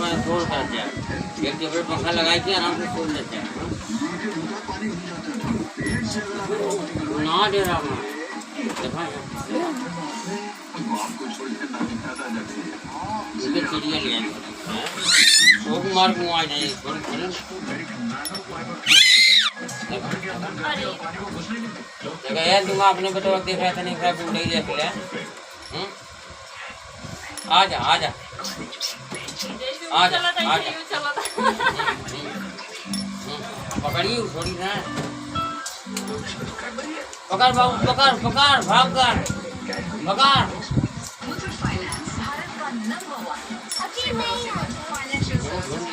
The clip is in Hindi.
अपना छोड़ करते हैं, एक टेबल पंखा लगाई के आराम से सो लेते हैं। ना दे रहा मैं देखा ये चिड़िया ले आए वो मार को आ जाए थोड़ी थोड़ी देखा यार तुम आपने बताओ देख रहा था नहीं खराब नहीं देख लिया। आजा आजा आजा आजा पकड़िए थोड़ी ना पकड़ बाबू पकड़ पकड़ भाग कर पकड़